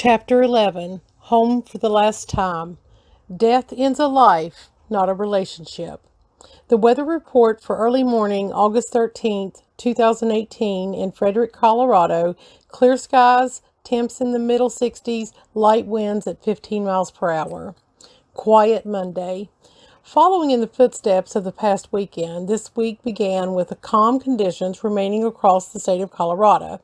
Chapter 11, Home for the Last Time. Death ends a life, not a relationship. The weather report for early morning, August 13th, 2018 in Frederick, Colorado, clear skies, temps in the middle 60s, light winds at 15 miles per hour. Quiet Monday. Following in the footsteps of the past weekend, this week began with the calm conditions remaining across the state of Colorado.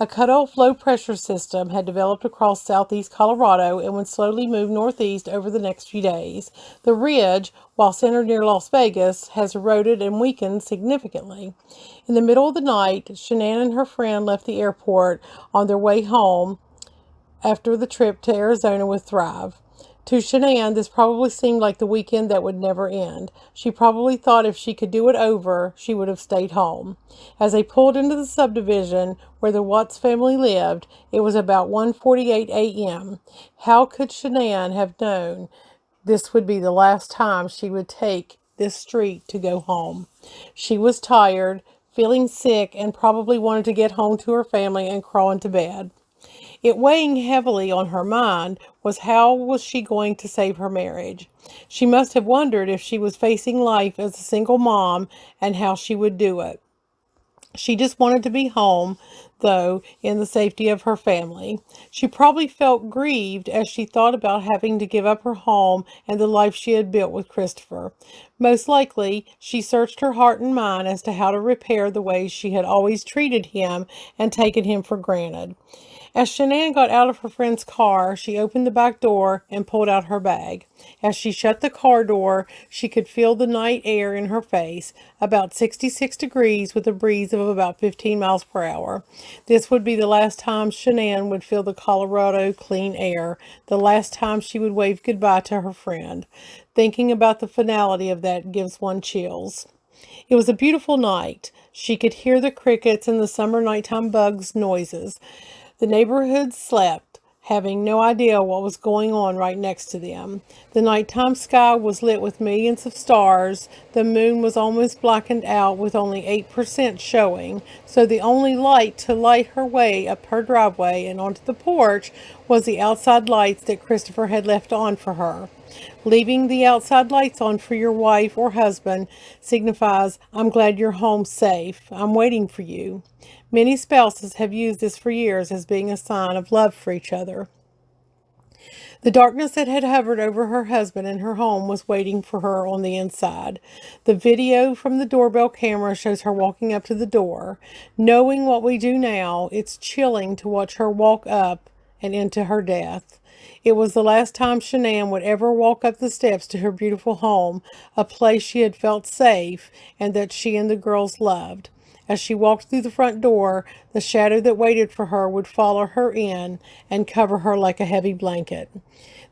A cut-off low-pressure system had developed across southeast Colorado and would slowly move northeast over the next few days. The ridge, while centered near Las Vegas, has eroded and weakened significantly. In the middle of the night, Shanann and her friend left the airport on their way home after the trip to Arizona with Thrive. To Shanann, this probably seemed like the weekend that would never end. She probably thought if she could do it over, she would have stayed home. As they pulled into the subdivision where the Watts family lived, it was about 1:48 a.m. How could Shanann have known this would be the last time she would take this street to go home? She was tired, feeling sick, and probably wanted to get home to her family and crawl into bed. It weighing heavily on her mind was how was she going to save her marriage. She must have wondered if she was facing life as a single mom and how she would do it. She just wanted to be home, though, in the safety of her family. She probably felt grieved as she thought about having to give up her home and the life she had built with Christopher. Most likely, she searched her heart and mind as to how to repair the ways she had always treated him and taken him for granted. As Shanann got out of her friend's car, she opened the back door and pulled out her bag. As she shut the car door, she could feel the night air in her face, about 66 degrees with a breeze of about 15 miles per hour. This would be the last time Shanann would feel the Colorado clean air, the last time she would wave goodbye to her friend. Thinking about the finality of that gives one chills. It was a beautiful night. She could hear the crickets and the summer nighttime bugs' noises. The neighborhood slept, having no idea what was going on right next to them. The nighttime sky was lit with millions of stars. The moon was almost blackened out with only 8% showing, so the only light to light her way up her driveway and onto the porch was the outside lights that Christopher had left on for her. Leaving the outside lights on for your wife or husband signifies, I'm glad you're home safe. I'm waiting for you. Many spouses have used this for years as being a sign of love for each other. The darkness that had hovered over her husband and her home was waiting for her on the inside. The video from the doorbell camera shows her walking up to the door. Knowing what we do now, it's chilling to watch her walk up and into her death. It was the last time Shanann would ever walk up the steps to her beautiful home, a place she had felt safe and that she and the girls loved. As she walked through the front door, the shadow that waited for her would follow her in and cover her like a heavy blanket.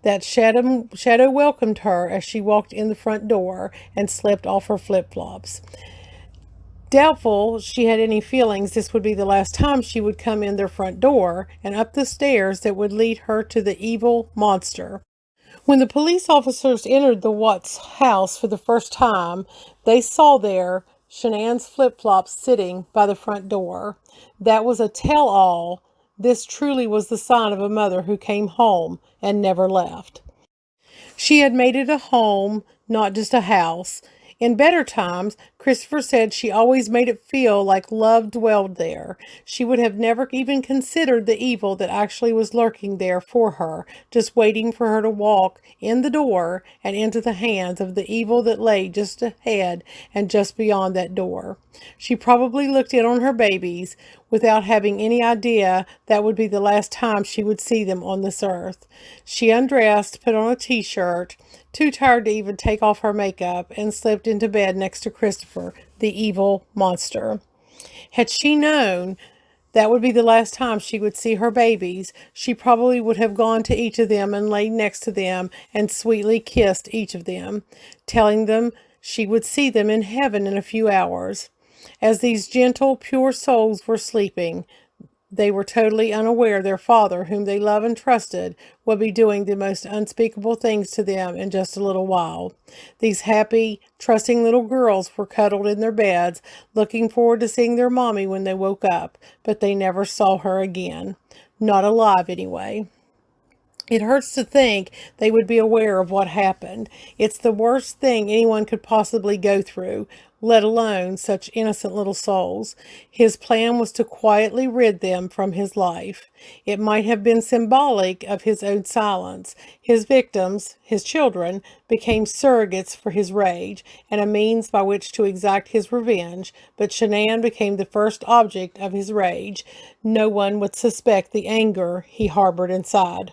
That shadow welcomed her as she walked in the front door and slipped off her flip-flops. Doubtful she had any feelings this would be the last time she would come in their front door and up the stairs that would lead her to the evil monster. When the police officers entered the Watts house for the first time, they saw there Shanann's flip-flops sitting by the front door. That was a tell-all. This truly was the sign of a mother who came home and never left. She had made it a home, not just a house. In better times, Christopher said she always made it feel like love dwelled there. She would have never even considered the evil that actually was lurking there for her, just waiting for her to walk in the door and into the hands of the evil that lay just ahead and just beyond that door. She probably looked in on her babies without having any idea that would be the last time she would see them on this earth. She undressed, put on a t-shirt, too tired to even take off her makeup, and slipped into bed next to Christopher, the evil monster. Had she known that would be the last time she would see her babies, she probably would have gone to each of them and laid next to them and sweetly kissed each of them, telling them she would see them in heaven in a few hours. As these gentle, pure souls were sleeping, they were totally unaware their father, whom they loved and trusted, would be doing the most unspeakable things to them in just a little while. These happy, trusting little girls were cuddled in their beds, looking forward to seeing their mommy when they woke up, but they never saw her again. Not alive, anyway. It hurts to think they would be aware of what happened. It's the worst thing anyone could possibly go through, let alone such innocent little souls. His plan was to quietly rid them from his life. It might have been symbolic of his own silence. His victims, his children, became surrogates for his rage and a means by which to exact his revenge, but Shanann became the first object of his rage. No one would suspect the anger he harbored inside.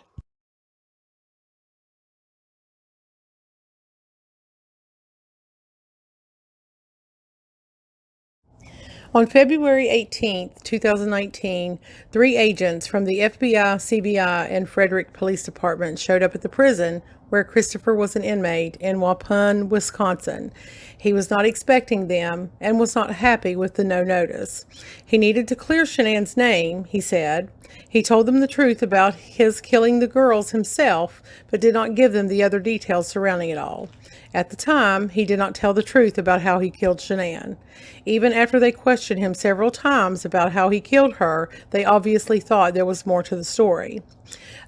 On February 18, 2019, three agents from the FBI, CBI, and Frederick Police Department showed up at the prison where Christopher was an inmate in Waupun, Wisconsin. He was not expecting them and was not happy with the no notice. He needed to clear Shanann's name, he said. He told them the truth about his killing the girls himself, but did not give them the other details surrounding it all. At the time, he did not tell the truth about how he killed Shanann. Even after they questioned him several times about how he killed her, they obviously thought there was more to the story.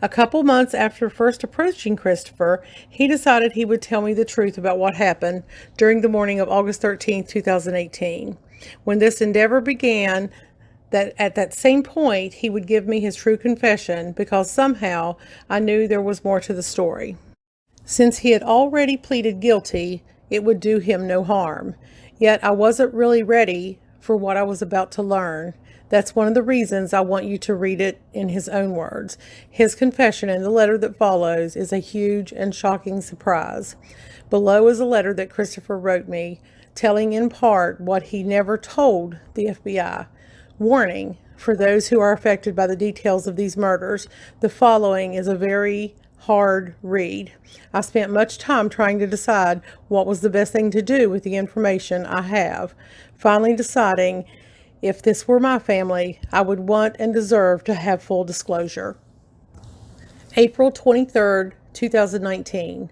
A couple months after first approaching Christopher, he decided he would tell me the truth about what happened during the morning of August 13, 2018. When this endeavor began, that at that same point he would give me his true confession because somehow I knew there was more to the story. Since he had already pleaded guilty, it would do him no harm. Yet I wasn't really ready for what I was about to learn. That's one of the reasons I want you to read it in his own words. His confession in the letter that follows is a huge and shocking surprise. Below is a letter that Christopher wrote me, telling in part what he never told the FBI. Warning, for those who are affected by the details of these murders, the following is a very hard read. I spent much time trying to decide what was the best thing to do with the information I have, finally deciding if this were my family, I would want and deserve to have full disclosure. April 23rd, 2019.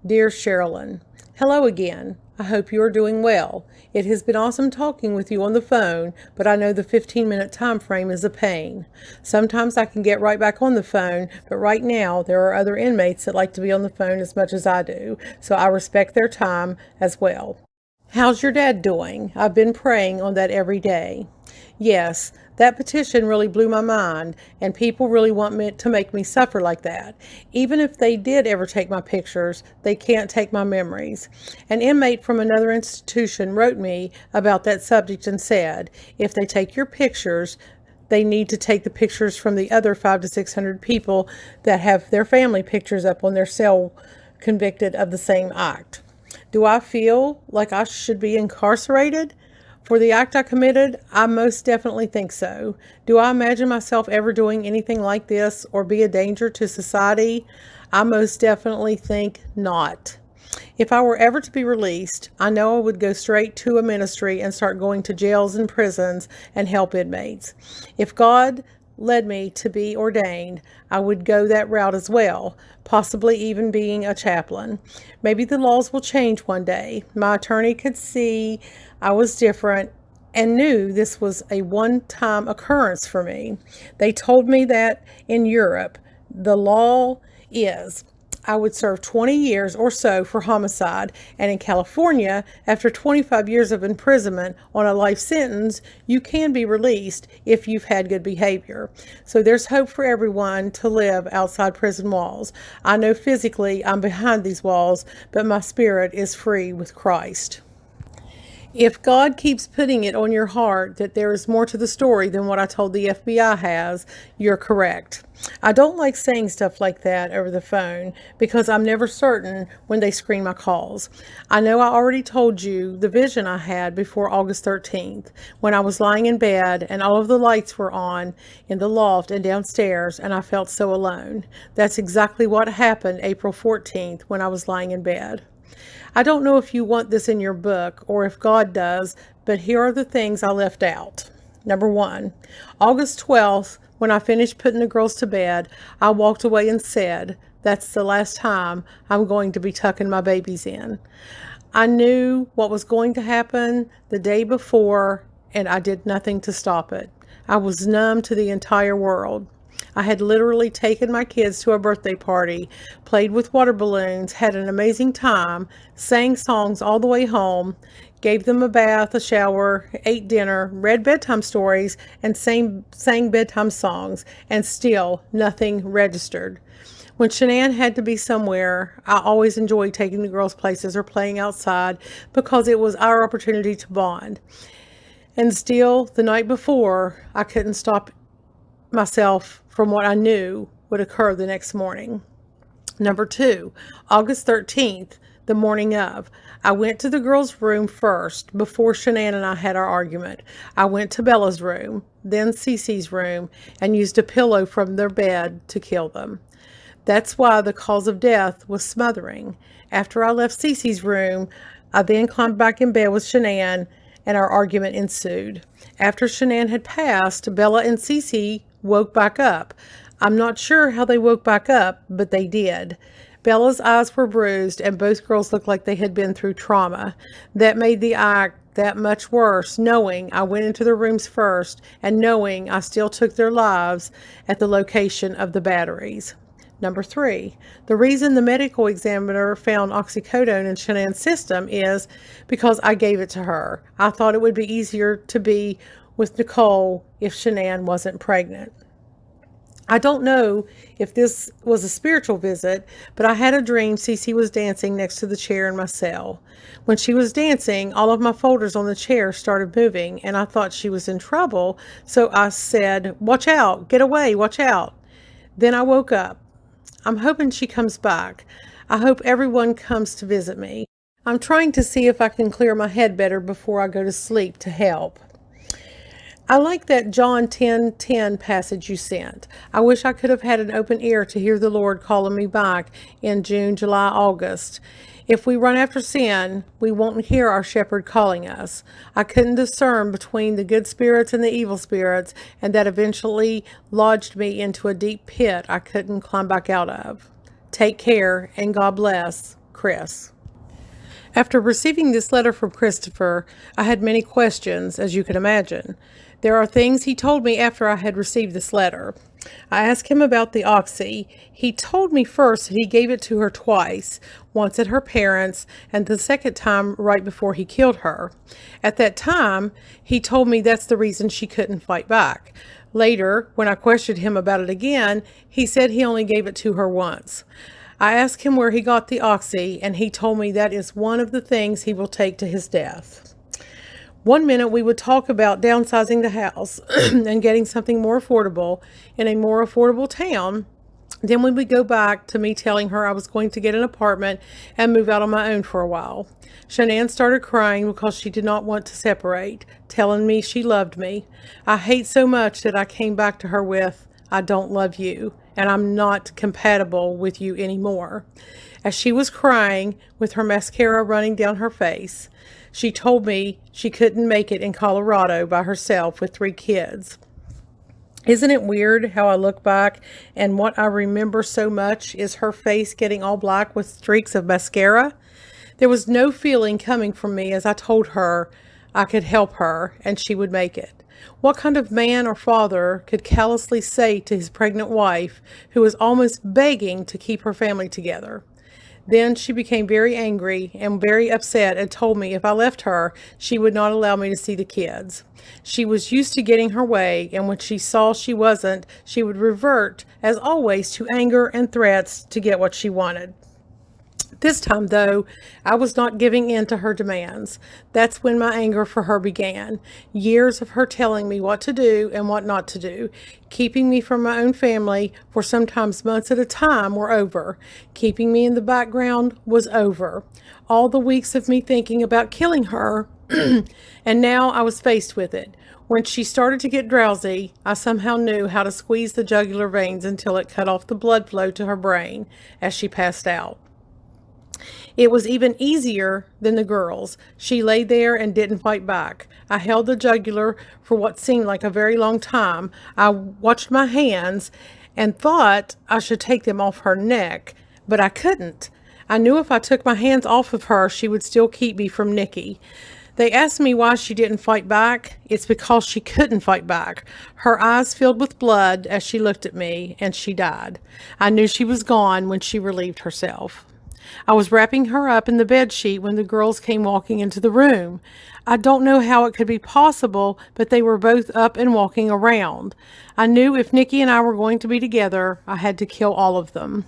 Dear Cheryln, hello again. I hope you are doing well. It has been awesome talking with you on the phone, but I know the 15-minute time frame is a pain. Sometimes I can get right back on the phone, but right now there are other inmates that like to be on the phone as much as I do, so I respect their time as well. How's your dad doing? I've been praying on that every day. Yes, that petition really blew my mind, and people really want me to make me suffer like that. Even if they did ever take my pictures, they can't take my memories. An inmate from another institution wrote me about that subject and said, if they take your pictures, they need to take the pictures from the other 500 to 600 people that have their family pictures up on their cell convicted of the same act. Do I feel like I should be incarcerated for the act I committed? I most definitely think so. Do I imagine myself ever doing anything like this or be a danger to society? I most definitely think not. If I were ever to be released, I know I would go straight to a ministry and start going to jails and prisons and help inmates. If God led me to be ordained, I would go that route as well, possibly even being a chaplain. Maybe the laws will change one day. My attorney could see I was different and knew this was a one-time occurrence for me. They told me that in Europe, the law is I would serve 20 years or so for homicide, and in California, after 25 years of imprisonment on a life sentence, you can be released if you've had good behavior. So there's hope for everyone to live outside prison walls. I know physically I'm behind these walls, but my spirit is free with Christ. If God keeps putting it on your heart that there is more to the story than what I told the FBI has, you're correct. I don't like saying stuff like that over the phone because I'm never certain when they screen my calls. I know I already told you the vision I had before August 13th when I was lying in bed and all of the lights were on in the loft and downstairs and I felt so alone. That's exactly what happened April 14th when I was lying in bed. I don't know if you want this in your book or if God does, but here are the things I left out. Number 1, August 12th, when I finished putting the girls to bed, I walked away and said, that's the last time I'm going to be tucking my babies in. I knew what was going to happen the day before, and I did nothing to stop it. I was numb to the entire world. I had literally taken my kids to a birthday party, played with water balloons, had an amazing time, sang songs all the way home, gave them a bath, a shower, ate dinner, read bedtime stories, and sang bedtime songs, and still nothing registered. When Shanann had to be somewhere, I always enjoyed taking the girls places or playing outside because it was our opportunity to bond. And still, the night before, I couldn't stop myself from what I knew would occur the next morning. Number 2, August 13th, the morning of. I went to the girls' room first before Shanann and I had our argument. I went to Bella's room, then Cece's room, and used a pillow from their bed to kill them. That's why the cause of death was smothering. After I left Cece's room, I then climbed back in bed with Shanann, and our argument ensued. After Shanann had passed, Bella and Cece woke back up. I'm not sure how they woke back up, but they did. Bella's eyes were bruised, and both girls looked like they had been through trauma. That made the act that much worse, knowing I went into their rooms first, and knowing I still took their lives at the location of the batteries. Number 3, the reason the medical examiner found oxycodone in Shanann's system is because I gave it to her. I thought it would be easier to be with Nicole if Shanann wasn't pregnant. I don't know if this was a spiritual visit, but I had a dream Cece was dancing next to the chair in my cell. When she was dancing, all of my folders on the chair started moving, and I thought she was in trouble, so I said, "Watch out, get away, watch out." Then I woke up. I'm hoping she comes back. I hope everyone comes to visit me. I'm trying to see if I can clear my head better before I go to sleep to help. I like that John 10:10 passage you sent. I wish I could have had an open ear to hear the Lord calling me back in June, July, August. If we run after sin, we won't hear our shepherd calling us. I couldn't discern between the good spirits and the evil spirits, and that eventually lodged me into a deep pit I couldn't climb back out of. Take care, and God bless, Chris. After receiving this letter from Christopher, I had many questions, as you can imagine. There are things he told me after I had received this letter. I asked him about the oxy. He told me first that he gave it to her twice, once at her parents' and the second time right before he killed her. At that time, he told me that's the reason she couldn't fight back. Later, when I questioned him about it again, he said he only gave it to her once. I asked him where he got the oxy, and he told me that is one of the things he will take to his death. One minute we would talk about downsizing the house and getting something more affordable in a more affordable town. Then we would go back to me telling her I was going to get an apartment and move out on my own for a while. Shanann started crying because she did not want to separate, telling me she loved me. I hate so much that I came back to her with, "I don't love you, and I'm not compatible with you anymore." As she was crying, with her mascara running down her face, she told me she couldn't make it in Colorado by herself with 3 kids. Isn't it weird how I look back and what I remember so much is her face getting all black with streaks of mascara? There was no feeling coming from me as I told her I could help her and she would make it. What kind of man or father could callously say to his pregnant wife, who was almost begging to keep her family together? Then she became very angry and very upset and told me if I left her, she would not allow me to see the kids. She was used to getting her way, and when she saw she wasn't, she would revert, as always, to anger and threats to get what she wanted. This time, though, I was not giving in to her demands. That's when my anger for her began. Years of her telling me what to do and what not to do, keeping me from my own family for sometimes months at a time were over. Keeping me in the background was over. All the weeks of me thinking about killing her, and now I was faced with it. When she started to get drowsy, I somehow knew how to squeeze the jugular veins until it cut off the blood flow to her brain as she passed out. It was even easier than the girls. She lay there and didn't fight back. I held the jugular for what seemed like a very long time. I watched my hands and thought I should take them off her neck, but I couldn't. I knew if I took my hands off of her, she would still keep me from Nikki. They asked me why she didn't fight back. It's because she couldn't fight back. Her eyes filled with blood as she looked at me, and she died. I knew she was gone when she relieved herself. I was wrapping her up in the bed sheet when the girls came walking into the room. I don't know how it could be possible, but they were both up and walking around. I knew if Nikki and I were going to be together, I had to kill all of them.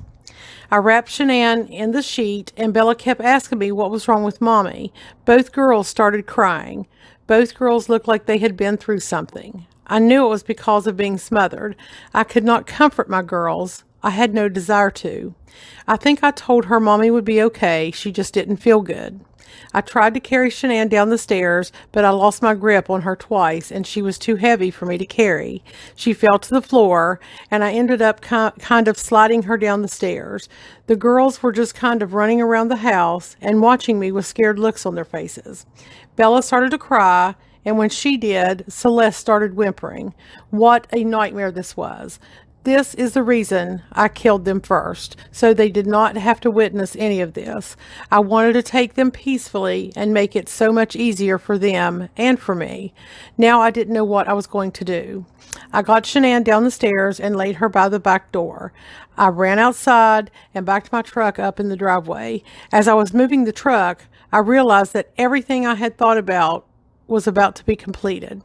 I wrapped Shanann in the sheet, and Bella kept asking me what was wrong with Mommy. Both girls started crying. Both girls looked like they had been through something. I knew it was because of being smothered. I could not comfort my girls. I had no desire to. I think I told her Mommy would be okay. She just didn't feel good. I tried to carry Shanann down the stairs, but I lost my grip on her twice, and she was too heavy for me to carry. She fell to the floor, and I ended up kind of sliding her down the stairs. The girls were just kind of running around the house and watching me with scared looks on their faces. Bella started to cry, and when she did, Celeste started whimpering. What a nightmare this was. This is the reason I killed them first, so they did not have to witness any of this. I wanted to take them peacefully and make it so much easier for them and for me. Now I didn't know what I was going to do. I got Shanann down the stairs and laid her by the back door. I ran outside and backed my truck up in the driveway. As I was moving the truck, I realized that everything I had thought about was about to be completed.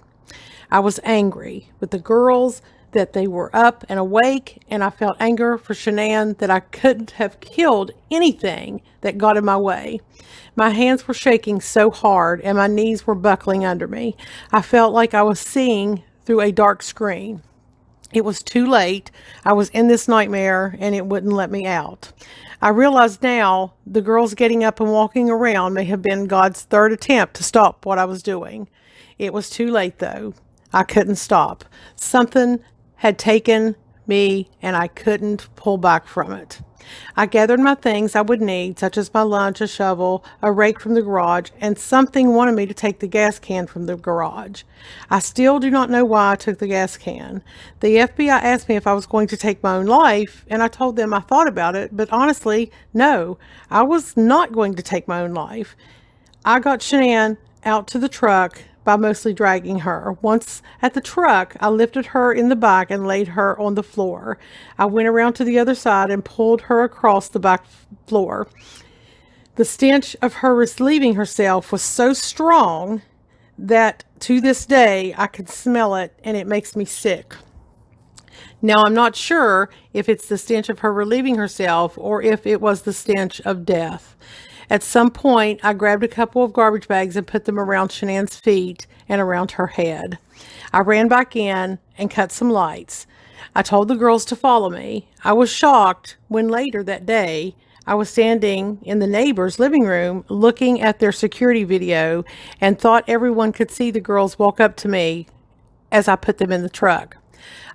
I was angry with the girls, that they were up and awake, and I felt anger for Shanann that I couldn't have killed anything that got in my way. My hands were shaking so hard and my knees were buckling under me. I felt like I was seeing through a dark screen. It was too late. I was in this nightmare and it wouldn't let me out. I realize now the girls getting up and walking around may have been God's third attempt to stop what I was doing. It was too late though. I couldn't stop. Something had taken me and I couldn't pull back from it. I gathered my things I would need, such as my lunch, a shovel, a rake from the garage, and something wanted me to take the gas can from the garage. I still do not know why I took the gas can. The FBI asked me if I was going to take my own life, and I told them I thought about it, but honestly, no, I was not going to take my own life. I got Shanann out to the truck by mostly dragging her. Once at the truck, I lifted her in the back and laid her on the floor. I went around to the other side and pulled her across the back floor. The stench of her relieving herself was so strong that to this day I can smell it and it makes me sick. Now, I'm not sure if it's the stench of her relieving herself or if it was the stench of death. At some point, I grabbed a couple of garbage bags and put them around Shanann's feet and around her head. I ran back in and cut some lights. I told the girls to follow me. I was shocked when later that day, I was standing in the neighbor's living room looking at their security video and thought everyone could see the girls walk up to me as I put them in the truck.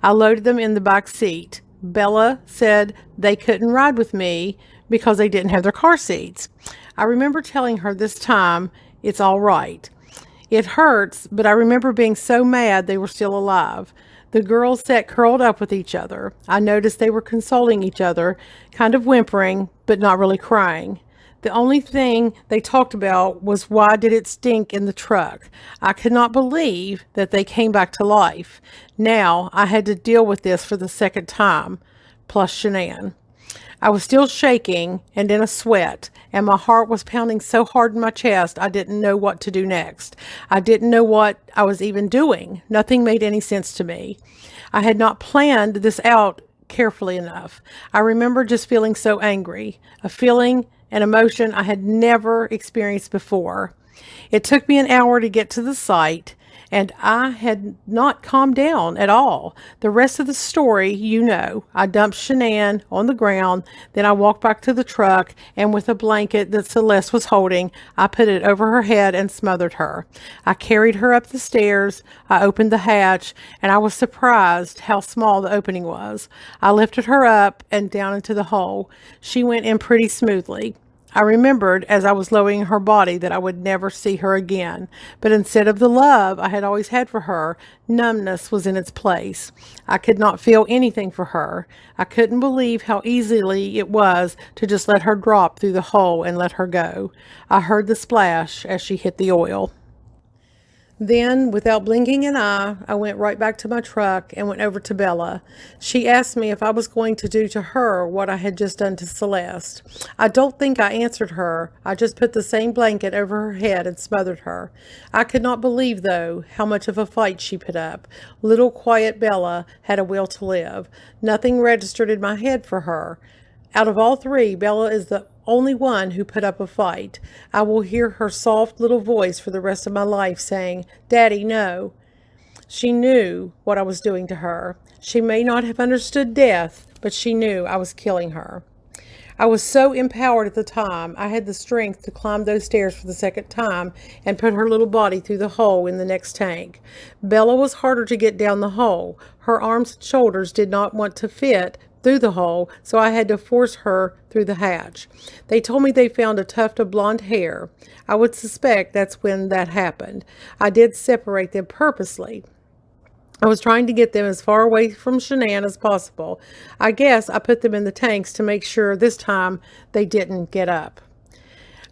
I loaded them in the back seat. Bella said they couldn't ride with me because they didn't have their car seats. I remember telling her this time, it's all right. It hurts, but I remember being so mad they were still alive. The girls sat curled up with each other. I noticed they were consoling each other, kind of whimpering, but not really crying. The only thing they talked about was why did it stink in the truck. I could not believe that they came back to life. Now I had to deal with this for the second time, plus Shanann. I was still shaking and in a sweat, and my heart was pounding so hard in my chest I didn't know what to do next. I didn't know what I was even doing. Nothing made any sense to me. I had not planned this out carefully enough. I remember just feeling so angry, a feeling, an emotion I had never experienced before. It took me an hour to get to the site, and I had not calmed down at all. The rest of the story, you know. I dumped Shanann on the ground, then I walked back to the truck, and with a blanket that Celeste was holding, I put it over her head and smothered her. I carried her up the stairs, I opened the hatch, and I was surprised how small the opening was. I lifted her up and down into the hole. She went in pretty smoothly. I remembered as I was lowering her body that I would never see her again, but instead of the love I had always had for her, numbness was in its place. I could not feel anything for her. I couldn't believe how easily it was to just let her drop through the hole and let her go. I heard the splash as she hit the oil. Then, without blinking an eye, I went right back to my truck and went over to Bella. She asked me if I was going to do to her what I had just done to Celeste. I don't think I answered her. I just put the same blanket over her head and smothered her. I could not believe, though, how much of a fight she put up. Little quiet Bella had a will to live. Nothing registered in my head for her. Out of all three, Bella is the only one who put up a fight. I will hear her soft little voice for the rest of my life saying, "Daddy, no." She knew what I was doing to her. She may not have understood death, but she knew I was killing her. I was so empowered at the time, I had the strength to climb those stairs for the second time and put her little body through the hole in the next tank. Bella was harder to get down the hole. Her arms and shoulders did not want to fit through the hole, so I had to force her through the hatch. They told me they found a tuft of blonde hair. I would suspect that's when that happened. I did separate them purposely. I was trying to get them as far away from Shanann as possible. I guess I put them in the tanks to make sure this time they didn't get up.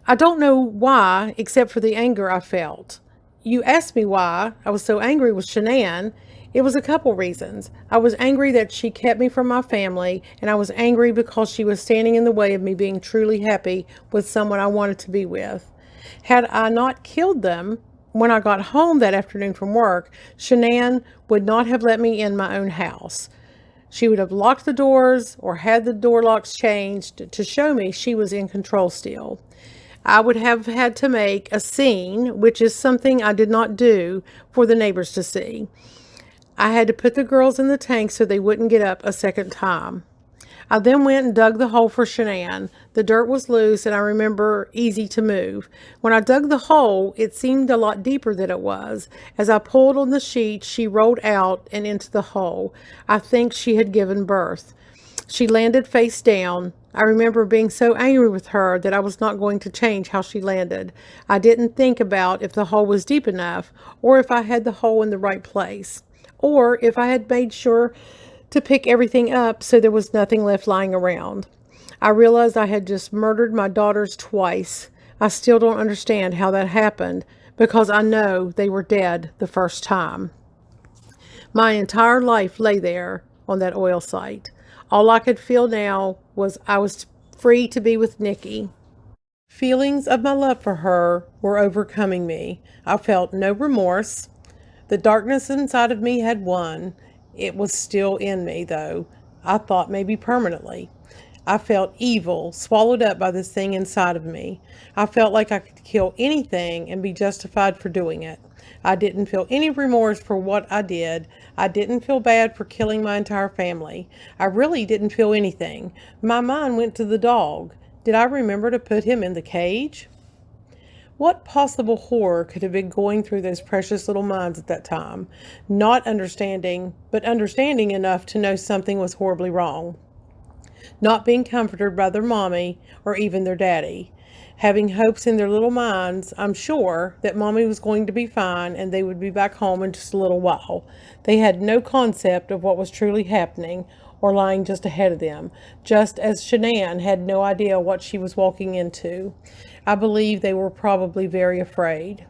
I don't know why, except for the anger I felt. You asked me why I was so angry with Shanann. It was a couple reasons. I was angry that she kept me from my family, and I was angry because she was standing in the way of me being truly happy with someone I wanted to be with. Had I not killed them, when I got home that afternoon from work, Shanann would not have let me in my own house. She would have locked the doors or had the door locks changed to show me she was in control still. I would have had to make a scene, which is something I did not do, for the neighbors to see. I had to put the girls in the tank so they wouldn't get up a second time. I then went and dug the hole for Shanann. The dirt was loose and I remember easy to move. When I dug the hole, it seemed a lot deeper than it was. As I pulled on the sheet, she rolled out and into the hole. I think she had given birth. She landed face down. I remember being so angry with her that I was not going to change how she landed. I didn't think about if the hole was deep enough or if I had the hole in the right place, or if I had made sure to pick everything up so there was nothing left lying around. I realized I had just murdered my daughters twice. I still don't understand how that happened because I know they were dead the first time. My entire life lay there on that oil site. All I could feel now was I was free to be with Nikki. Feelings of my love for her were overcoming me. I felt no remorse. The darkness inside of me had won. It was still in me, though. I thought maybe permanently. I felt evil, swallowed up by this thing inside of me. I felt like I could kill anything and be justified for doing it. I didn't feel any remorse for what I did. I didn't feel bad for killing my entire family. I really didn't feel anything. My mind went to the dog. Did I remember to put him in the cage? What possible horror could have been going through those precious little minds at that time? Not understanding, but understanding enough to know something was horribly wrong. Not being comforted by their mommy or even their daddy. Having hopes in their little minds, I'm sure, that mommy was going to be fine and they would be back home in just a little while. They had no concept of what was truly happening or lying just ahead of them, just as Shanann had no idea what she was walking into. I believe they were probably very afraid.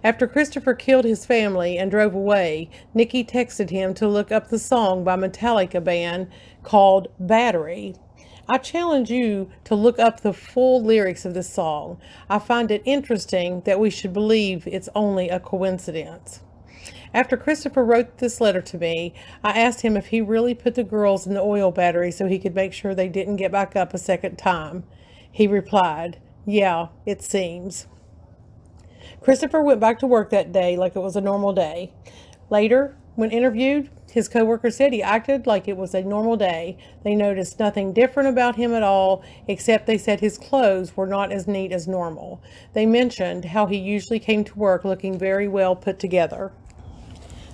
After Christopher killed his family and drove away, Nikki texted him to look up the song by Metallica band called Battery. I challenge you to look up the full lyrics of this song. I find it interesting that we should believe it's only a coincidence. After Christopher wrote this letter to me, I asked him if he really put the girls in the oil battery so he could make sure they didn't get back up a second time. He replied, "Yeah, it seems." Christopher went back to work that day like it was a normal day. Later, when interviewed, his coworker said he acted like it was a normal day. They noticed nothing different about him at all, except they said his clothes were not as neat as normal. They mentioned how he usually came to work looking very well put together.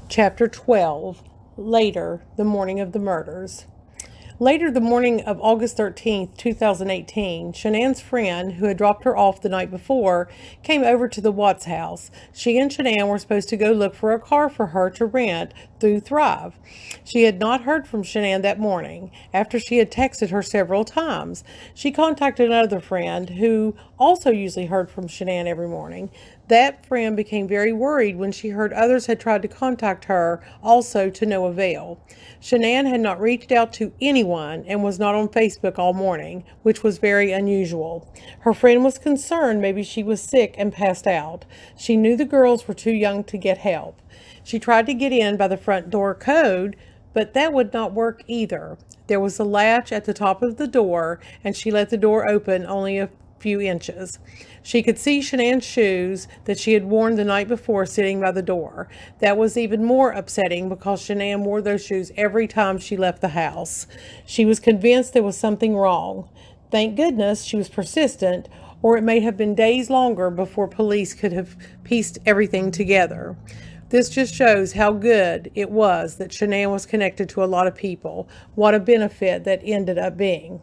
Chapter 12. Later, the morning of the murders. Later, the morning of August 13th, 2018, Shanann's friend, who had dropped her off the night before, came over to the Watts house. She and Shanann were supposed to go look for a car for her to rent through Thrive. She had not heard from Shanann that morning, after she had texted her several times. She contacted another friend, who also usually heard from Shanann every morning. That friend became very worried when she heard others had tried to contact her, also to no avail. Shanann had not reached out to anyone and was not on Facebook all morning, which was very unusual. Her friend was concerned maybe she was sick and passed out. She knew the girls were too young to get help. She tried to get in by the front door code, but that would not work either. There was a latch at the top of the door, and she let the door open only a few inches. She could see Shanann's shoes that she had worn the night before sitting by the door. That was even more upsetting because Shanann wore those shoes every time she left the house. She was convinced there was something wrong. Thank goodness she was persistent, or it may have been days longer before police could have pieced everything together. This just shows how good it was that Shanann was connected to a lot of people. What a benefit that ended up being.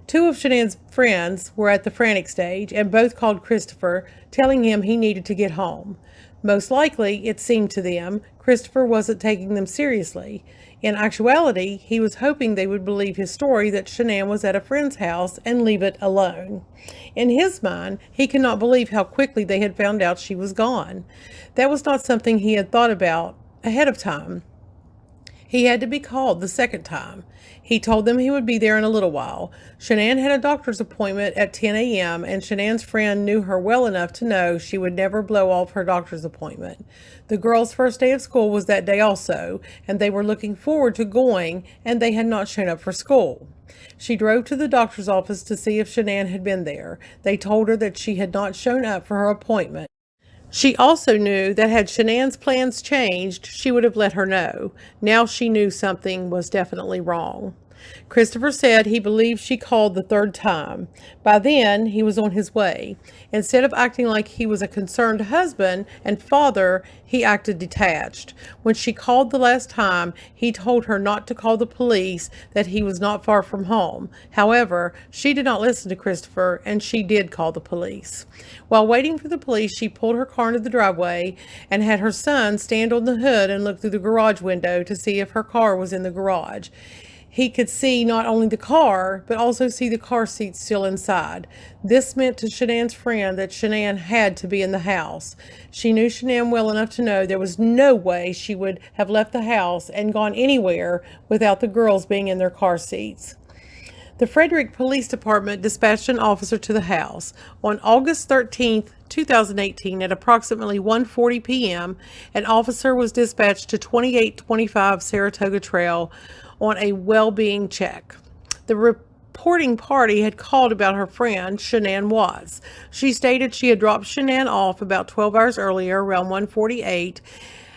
Two of Shanann's friends were at the frantic stage and both called Christopher, telling him he needed to get home. Most likely, it seemed to them, Christopher wasn't taking them seriously. In actuality, he was hoping they would believe his story that Shanann was at a friend's house and leave it alone. In his mind, he could not believe how quickly they had found out she was gone. That was not something he had thought about ahead of time. He had to be called the second time. He told them he would be there in a little while. Shanann had a doctor's appointment at 10 a.m., and Shanann's friend knew her well enough to know she would never blow off her doctor's appointment. The girls' first day of school was that day also, and they were looking forward to going, and they had not shown up for school. She drove to the doctor's office to see if Shanann had been there. They told her that she had not shown up for her appointment. She also knew that had Shanann's plans changed, she would have let her know. Now she knew something was definitely wrong. Christopher said he believed she called the third time. By then, he was on his way. Instead of acting like he was a concerned husband and father, he acted detached. When she called the last time, he told her not to call the police, that he was not far from home. However, she did not listen to Christopher, and she did call the police. While waiting for the police, she pulled her car into the driveway and had her son stand on the hood and look through the garage window to see if her car was in the garage. He could see not only the car, but also see the car seats still inside. This meant to Shanann's friend that Shanann had to be in the house. She knew Shanann well enough to know there was no way she would have left the house and gone anywhere without the girls being in their car seats. The Frederick Police Department dispatched an officer to the house. On August 13, 2018, at approximately 1:40 p.m., an officer was dispatched to 2825 Saratoga Trail on a well-being check. The reporting party had called about her friend, Shanann Watts. She stated she had dropped Shanann off about 12 hours earlier, around 1:48,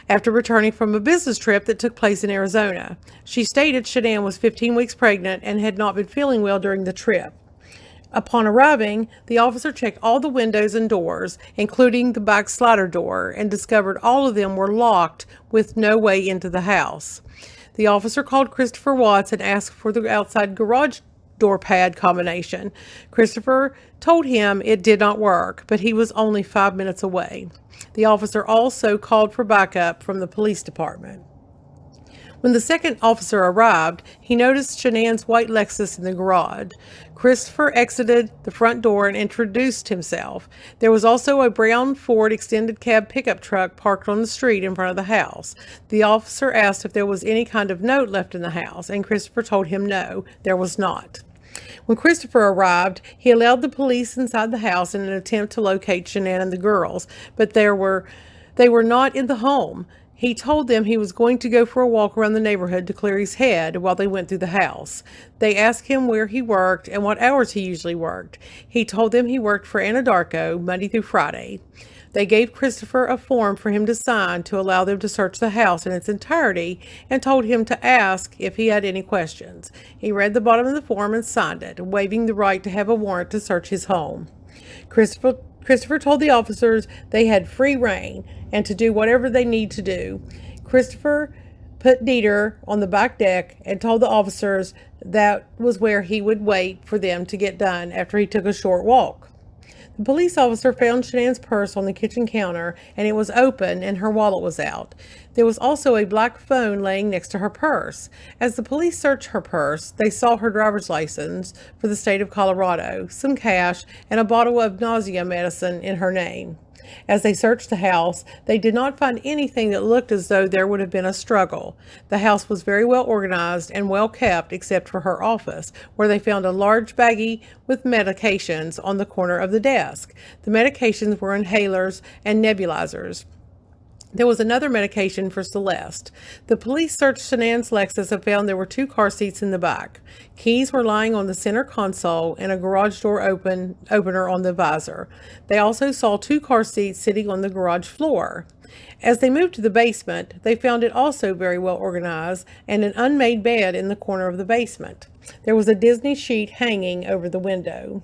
after returning from a business trip that took place in Arizona. She stated Shanann was 15 weeks pregnant and had not been feeling well during the trip. Upon arriving, the officer checked all the windows and doors, including the back slider door, and discovered all of them were locked with no way into the house. The officer called Christopher Watts and asked for the outside garage door pad combination. Christopher told him it did not work, but he was only 5 minutes away. The officer also called for backup from the police department. When the second officer arrived, he noticed Shanann's white Lexus in the garage. Christopher exited the front door and introduced himself. There was also a brown Ford extended cab pickup truck parked on the street in front of the house. The officer asked if there was any kind of note left in the house, and Christopher told him no, there was not. When Christopher arrived, he allowed the police inside the house in an attempt to locate Shanann and the girls, but they were not in the home. He told them he was going to go for a walk around the neighborhood to clear his head while they went through the house. They asked him where he worked and what hours he usually worked. He told them he worked for Anadarko Monday through Friday. They gave Christopher a form for him to sign to allow them to search the house in its entirety and told him to ask if he had any questions. He read the bottom of the form and signed it, waiving the right to have a warrant to search his home. Christopher told the officers they had free rein and to do whatever they need to do. Christopher put Dieter on the back deck and told the officers that was where he would wait for them to get done after he took a short walk. The police officer found Shanann's purse on the kitchen counter, and it was open and her wallet was out. There was also a black phone laying next to her purse. As the police searched her purse, they saw her driver's license for the state of Colorado, some cash, and a bottle of nausea medicine in her name. As they searched the house, they did not find anything that looked as though there would have been a struggle. The house was very well organized and well kept except for her office, where they found a large baggie with medications on the corner of the desk. The medications were inhalers and nebulizers. There was another medication for Celeste. The police searched Shanann's Lexus and found there were 2 car seats in the back. Keys were lying on the center console and a garage door opener on the visor. They also saw 2 car seats sitting on the garage floor. As they moved to the basement, they found it also very well organized and an unmade bed in the corner of the basement. There was a Disney sheet hanging over the window.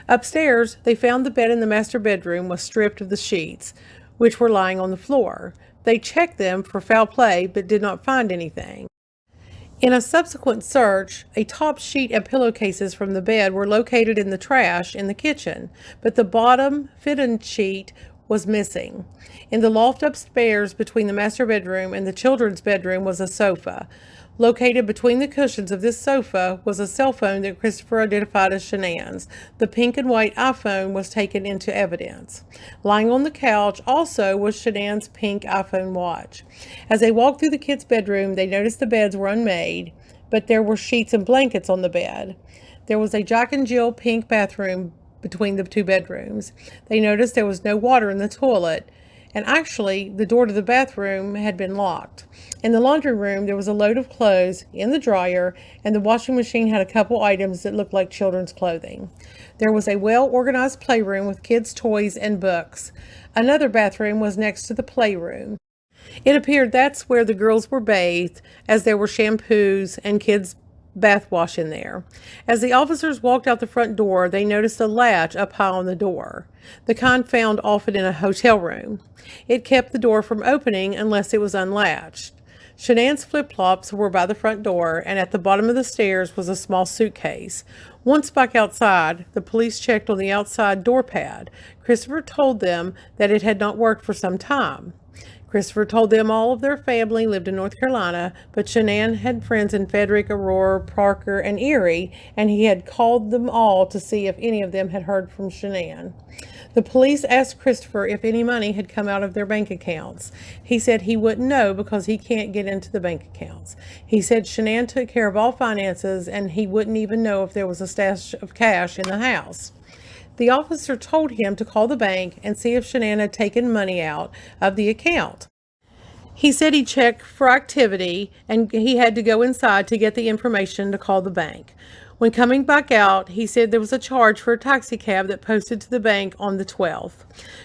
Upstairs, they found the bed in the master bedroom was stripped of the sheets, which were lying on the floor. They checked them for foul play but did not find anything. In a subsequent search, a top sheet and pillowcases from the bed were located in the trash in the kitchen, but the bottom fitted sheet was missing. In the loft upstairs between the master bedroom and the children's bedroom was a sofa. Located between the cushions of this sofa was a cell phone that Christopher identified as Shanann's. The pink and white iPhone was taken into evidence. Lying on the couch also was Shanann's pink iPhone watch. As they walked through the kids' bedroom, they noticed the beds were unmade, but there were sheets and blankets on the bed. There was a Jack and Jill pink bathroom between the 2 bedrooms. They noticed there was no water in the toilet, and actually the door to the bathroom had been locked. In the laundry room, there was a load of clothes in the dryer, and the washing machine had a couple items that looked like children's clothing. There was a well-organized playroom with kids' toys and books. Another bathroom was next to the playroom. It appeared that's where the girls were bathed, as there were shampoos and kids' bath wash in there. As the officers walked out the front door, they noticed a latch up high on the door, the kind found often in a hotel room. It kept the door from opening unless it was unlatched. Shanann's flip-flops were by the front door, and at the bottom of the stairs was a small suitcase. Once back outside, the police checked on the outside door pad. Christopher told them that it had not worked for some time. Christopher told them all of their family lived in North Carolina, but Shanann had friends in Frederick, Aurora, Parker, and Erie, and he had called them all to see if any of them had heard from Shanann. The police asked Christopher if any money had come out of their bank accounts. He said he wouldn't know because he can't get into the bank accounts. He said Shanann took care of all finances and he wouldn't even know if there was a stash of cash in the house. The officer told him to call the bank and see if Shanann had taken money out of the account. He said he checked for activity and he had to go inside to get the information to call the bank. When coming back out, he said there was a charge for a taxi cab that posted to the bank on the 12th.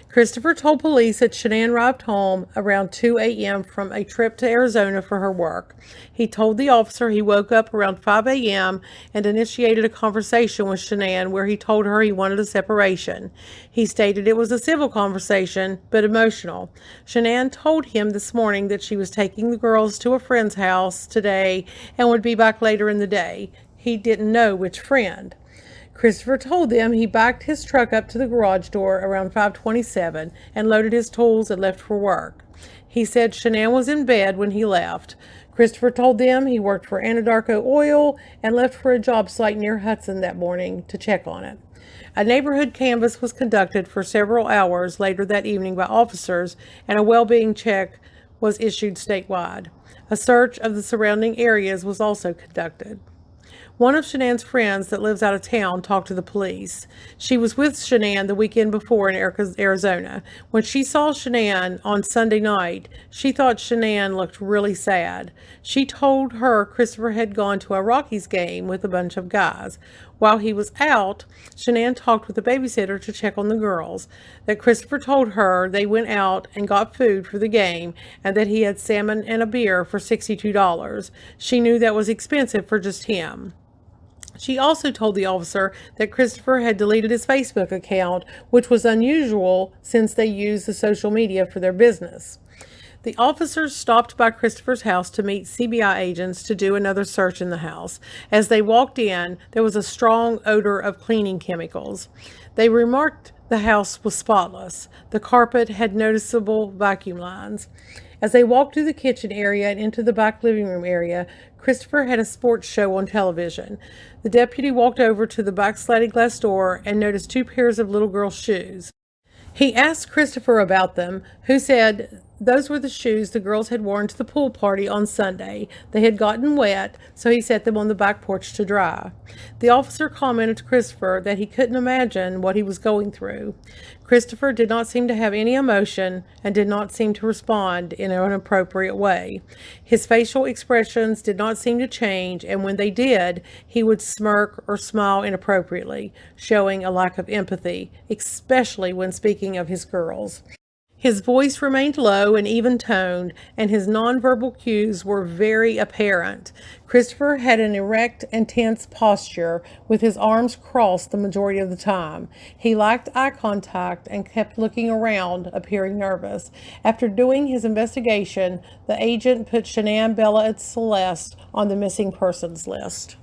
Christopher told police that Shanann arrived home around 2 a.m. from a trip to Arizona for her work. He told the officer he woke up around 5 a.m. and initiated a conversation with Shanann where he told her he wanted a separation. He stated it was a civil conversation, but emotional. Shanann told him this morning that she was taking the girls to a friend's house today and would be back later in the day. He didn't know which friend. Christopher told them he backed his truck up to the garage door around 5:27 and loaded his tools and left for work. He said Shanann was in bed when he left. Christopher told them he worked for Anadarko Oil and left for a job site near Hudson that morning to check on it. A neighborhood canvass was conducted for several hours later that evening by officers, and a well-being check was issued statewide. A search of the surrounding areas was also conducted. One of Shanann's friends that lives out of town talked to the police. She was with Shanann the weekend before in Arizona. When she saw Shanann on Sunday night, she thought Shanann looked really sad. She told her Christopher had gone to a Rockies game with a bunch of guys. While he was out, Shanann talked with the babysitter to check on the girls. That Christopher told her they went out and got food for the game and that he had salmon and a beer for $62. She knew that was expensive for just him. She also told the officer that Christopher had deleted his Facebook account, which was unusual since they used the social media for their business. The officers stopped by Christopher's house to meet CBI agents to do another search in the house. As they walked in, there was a strong odor of cleaning chemicals. They remarked the house was spotless. The carpet had noticeable vacuum lines. As they walked through the kitchen area and into the back living room area, Christopher had a sports show on television. The deputy walked over to the back sliding glass door and noticed 2 pairs of little girls' shoes. He asked Christopher about them, who said those were the shoes the girls had worn to the pool party on Sunday. They had gotten wet, so he set them on the back porch to dry. The officer commented to Christopher that he couldn't imagine what he was going through. Christopher did not seem to have any emotion and did not seem to respond in an appropriate way. His facial expressions did not seem to change, and when they did, he would smirk or smile inappropriately, showing a lack of empathy, especially when speaking of his girls. His voice remained low and even-toned, and his nonverbal cues were very apparent. Christopher had an erect and tense posture, with his arms crossed the majority of the time. He lacked eye contact and kept looking around, appearing nervous. After doing his investigation, the agent put Shanann, Bella, and Celeste on the missing persons list.